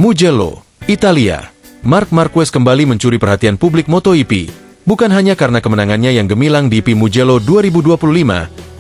Mugello, Italia. Marc Marquez kembali mencuri perhatian publik MotoGP, bukan hanya karena kemenangannya yang gemilang di IP Mugello 2025,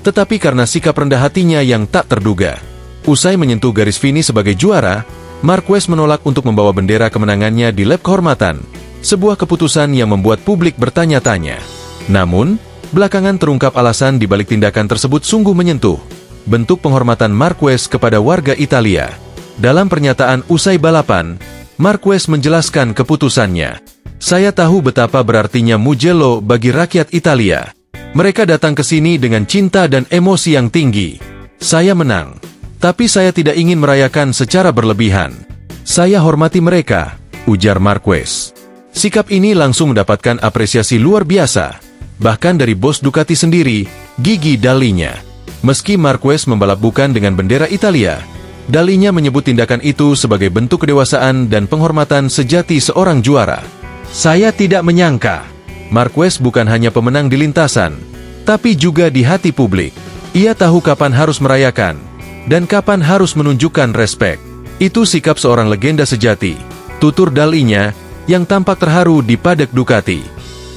tetapi karena sikap rendah hatinya yang tak terduga. Usai menyentuh garis finish sebagai juara, Marquez menolak untuk membawa bendera kemenangannya di lap kehormatan, sebuah keputusan yang membuat publik bertanya-tanya. Namun, belakangan terungkap alasan di balik tindakan tersebut sungguh menyentuh, bentuk penghormatan Marquez kepada warga Italia. Dalam pernyataan usai balapan, Marquez menjelaskan keputusannya. Saya tahu betapa berartinya Mugello bagi rakyat Italia. Mereka datang ke sini dengan cinta dan emosi yang tinggi. Saya menang, tapi saya tidak ingin merayakan secara berlebihan. Saya hormati mereka, ujar Marquez. Sikap ini langsung mendapatkan apresiasi luar biasa, bahkan dari bos Ducati sendiri, Gigi Dall'Igna. Meski Marquez membalap bukan dengan bendera Italia, Dall'Igna menyebut tindakan itu sebagai bentuk kedewasaan dan penghormatan sejati seorang juara. Saya tidak menyangka, Marquez bukan hanya pemenang di lintasan, tapi juga di hati publik. Ia tahu kapan harus merayakan, dan kapan harus menunjukkan respek. Itu sikap seorang legenda sejati, tutur Dall'Igna, yang tampak terharu di paddock Ducati.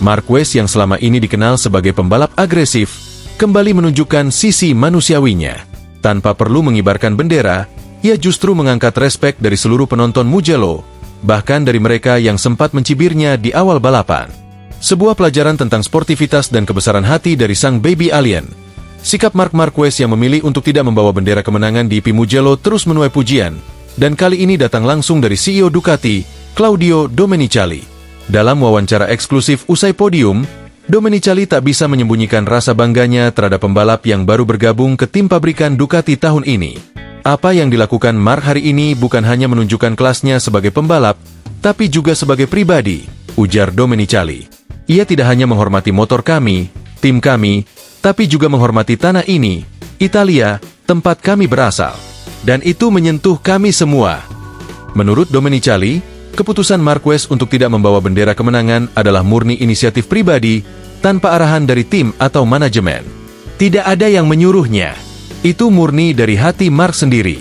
Marquez yang selama ini dikenal sebagai pembalap agresif, kembali menunjukkan sisi manusiawinya. Tanpa perlu mengibarkan bendera, ia justru mengangkat respek dari seluruh penonton Mugello, bahkan dari mereka yang sempat mencibirnya di awal balapan. Sebuah pelajaran tentang sportivitas dan kebesaran hati dari sang baby alien. Sikap Marc Marquez yang memilih untuk tidak membawa bendera kemenangan di IP Mugello terus menuai pujian, dan kali ini datang langsung dari CEO Ducati, Claudio Domenicali. Dalam wawancara eksklusif usai podium, Domenicali tak bisa menyembunyikan rasa bangganya terhadap pembalap yang baru bergabung ke tim pabrikan Ducati tahun ini. Apa yang dilakukan Marc hari ini bukan hanya menunjukkan kelasnya sebagai pembalap, tapi juga sebagai pribadi, ujar Domenicali. Ia tidak hanya menghormati motor kami, tim kami, tapi juga menghormati tanah ini, Italia, tempat kami berasal. Dan itu menyentuh kami semua. Menurut Domenicali, keputusan Marquez untuk tidak membawa bendera kemenangan adalah murni inisiatif pribadi, tanpa arahan dari tim atau manajemen. Tidak ada yang menyuruhnya. Itu murni dari hati Marc sendiri.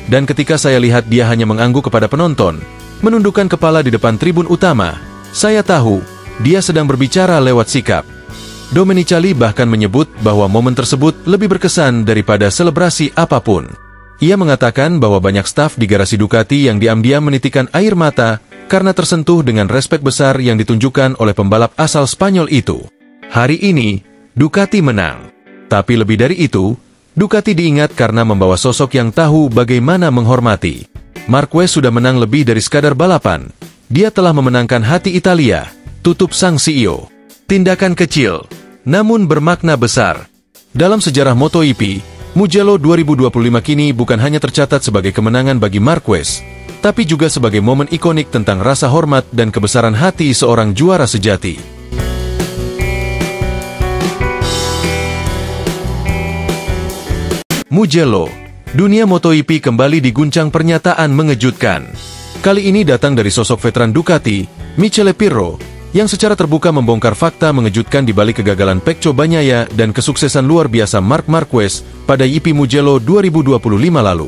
Dan ketika saya lihat dia hanya mengangguk kepada penonton, menundukkan kepala di depan tribun utama, saya tahu, dia sedang berbicara lewat sikap. Domenicali bahkan menyebut bahwa momen tersebut lebih berkesan daripada selebrasi apapun. Ia mengatakan bahwa banyak staf di garasi Ducati yang diam-diam menitikkan air mata karena tersentuh dengan respek besar yang ditunjukkan oleh pembalap asal Spanyol itu. Hari ini, Ducati menang. Tapi lebih dari itu, Ducati diingat karena membawa sosok yang tahu bagaimana menghormati. Marquez sudah menang lebih dari sekadar balapan. Dia telah memenangkan hati Italia, tutup sang CEO. Tindakan kecil, namun bermakna besar. Dalam sejarah MotoGP, Mugello 2025 kini bukan hanya tercatat sebagai kemenangan bagi Marquez, tapi juga sebagai momen ikonik tentang rasa hormat dan kebesaran hati seorang juara sejati. Mugello, dunia MotoGP kembali diguncang pernyataan mengejutkan. Kali ini datang dari sosok veteran Ducati, Michele Pirro, yang secara terbuka membongkar fakta mengejutkan di balik kegagalan Pecco Bagnaia dan kesuksesan luar biasa Marc Marquez pada IP Mugello 2025 lalu.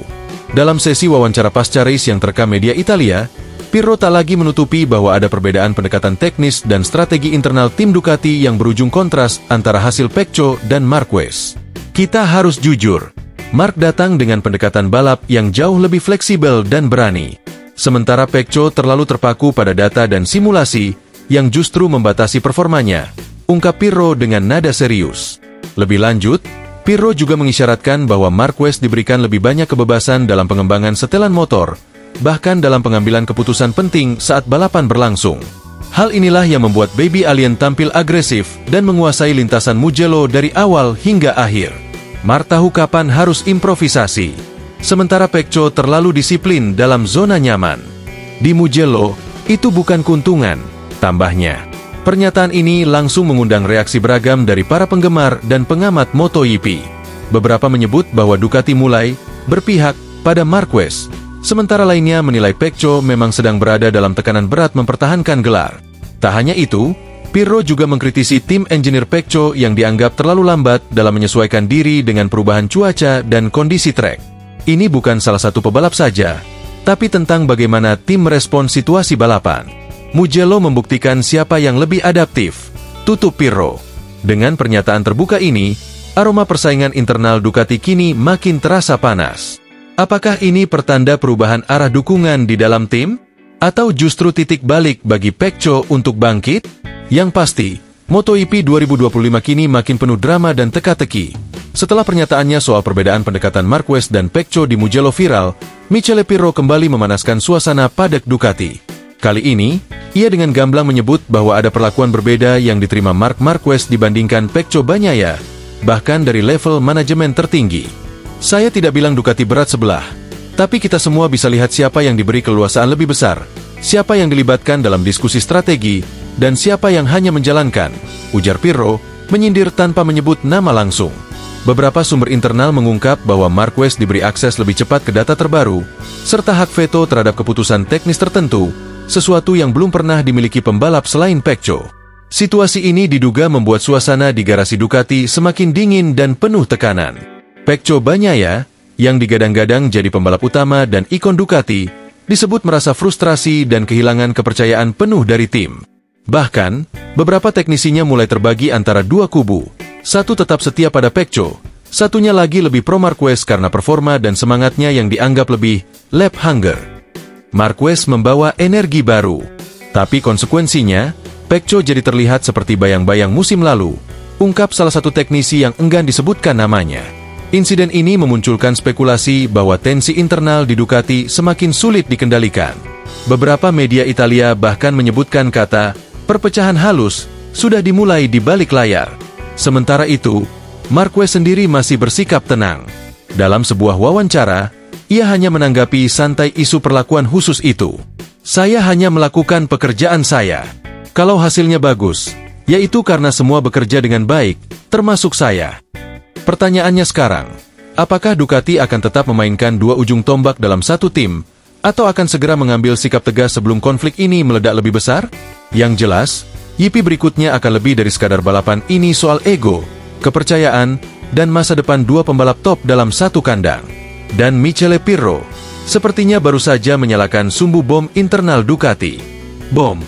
Dalam sesi wawancara pasca race yang terekam media Italia, Pirro tak lagi menutupi bahwa ada perbedaan pendekatan teknis dan strategi internal tim Ducati yang berujung kontras antara hasil Pecco dan Marquez. Kita harus jujur, Marc datang dengan pendekatan balap yang jauh lebih fleksibel dan berani. Sementara Pecco terlalu terpaku pada data dan simulasi yang justru membatasi performanya, ungkap Pirro dengan nada serius. Lebih lanjut, Pirro juga mengisyaratkan bahwa Marquez diberikan lebih banyak kebebasan dalam pengembangan setelan motor, bahkan dalam pengambilan keputusan penting saat balapan berlangsung. Hal inilah yang membuat baby alien tampil agresif dan menguasai lintasan Mugello dari awal hingga akhir. Marc tahu kapan harus improvisasi, sementara Pecco terlalu disiplin dalam zona nyaman. Di Mugello, itu bukan keuntungan, tambahnya. Pernyataan ini langsung mengundang reaksi beragam dari para penggemar dan pengamat MotoGP. Beberapa menyebut bahwa Ducati mulai berpihak pada Marquez, sementara lainnya menilai Pecco memang sedang berada dalam tekanan berat mempertahankan gelar. Tak hanya itu, Pirro juga mengkritisi tim engineer Pecco yang dianggap terlalu lambat dalam menyesuaikan diri dengan perubahan cuaca dan kondisi trek. Ini bukan salah satu pebalap saja. tapi tentang bagaimana tim merespons situasi balapan. Mugello membuktikan siapa yang lebih adaptif, tutup Pirro. Dengan pernyataan terbuka ini, aroma persaingan internal Ducati kini makin terasa panas. Apakah ini pertanda perubahan arah dukungan di dalam tim? Atau justru titik balik bagi Pecco untuk bangkit? Yang pasti, MotoGP 2025 kini makin penuh drama dan teka-teki. Setelah pernyataannya soal perbedaan pendekatan Marquez dan Pecco di Mugello viral, Michele Pirro kembali memanaskan suasana paddock Ducati. Kali ini, ia dengan gamblang menyebut bahwa ada perlakuan berbeda yang diterima Marc Marquez dibandingkan Pecco Bagnaia, bahkan dari level manajemen tertinggi. Saya tidak bilang Ducati berat sebelah, tapi kita semua bisa lihat siapa yang diberi keleluasaan lebih besar, siapa yang dilibatkan dalam diskusi strategi, dan siapa yang hanya menjalankan, ujar Pirro, menyindir tanpa menyebut nama langsung. Beberapa sumber internal mengungkap bahwa Marquez diberi akses lebih cepat ke data terbaru, serta hak veto terhadap keputusan teknis tertentu, sesuatu yang belum pernah dimiliki pembalap selain Pecco. Situasi ini diduga membuat suasana di garasi Ducati semakin dingin dan penuh tekanan. Pecco Bagnaia, yang digadang-gadang jadi pembalap utama dan ikon Ducati, disebut merasa frustrasi dan kehilangan kepercayaan penuh dari tim. Bahkan, beberapa teknisinya mulai terbagi antara dua kubu. Satu tetap setia pada Pecco, satunya lagi lebih pro Marquez karena performa dan semangatnya yang dianggap lebih lap hunger. Marquez membawa energi baru, tapi konsekuensinya, Pecco jadi terlihat seperti bayang-bayang musim lalu, ungkap salah satu teknisi yang enggan disebutkan namanya. Insiden ini memunculkan spekulasi bahwa tensi internal di Ducati semakin sulit dikendalikan. Beberapa media Italia bahkan menyebutkan kata perpecahan halus sudah dimulai di balik layar. Sementara itu, Marquez sendiri masih bersikap tenang. Dalam sebuah wawancara, ia hanya menanggapi santai isu perlakuan khusus itu. Saya hanya melakukan pekerjaan saya. Kalau hasilnya bagus, yaitu karena semua bekerja dengan baik, termasuk saya. Pertanyaannya sekarang, apakah Ducati akan tetap memainkan dua ujung tombak dalam satu tim, atau akan segera mengambil sikap tegas sebelum konflik ini meledak lebih besar? Yang jelas, GP berikutnya akan lebih dari sekadar balapan ini soal ego, kepercayaan, dan masa depan dua pembalap top dalam satu kandang. Dan Michele Pirro, sepertinya baru saja menyalakan sumbu bom internal Ducati. Bom.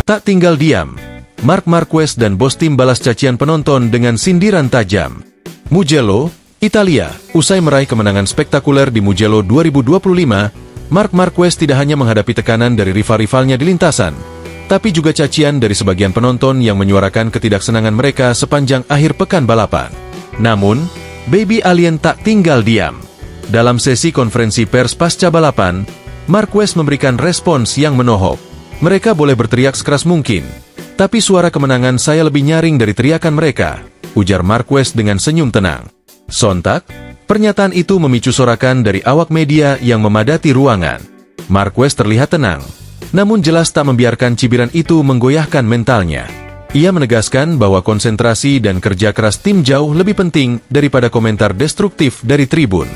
Tak tinggal diam, Marc Marquez dan bos tim balas cacian penonton dengan sindiran tajam. Mugello, Italia, usai meraih kemenangan spektakuler di Mugello 2025, Marc Marquez tidak hanya menghadapi tekanan dari rival-rivalnya di lintasan, tapi juga cacian dari sebagian penonton yang menyuarakan ketidaksenangan mereka sepanjang akhir pekan balapan. Namun, Baby Alien tak tinggal diam. Dalam sesi konferensi pers pasca balapan, Marquez memberikan respons yang menohok. Mereka boleh berteriak sekeras mungkin, tapi suara kemenangan saya lebih nyaring dari teriakan mereka, ujar Marquez dengan senyum tenang. Sontak, pernyataan itu memicu sorakan dari awak media yang memadati ruangan. Marquez terlihat tenang, namun jelas tak membiarkan cibiran itu menggoyahkan mentalnya. Ia menegaskan bahwa konsentrasi dan kerja keras tim jauh lebih penting daripada komentar destruktif dari tribun.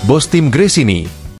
Bos tim Gresini,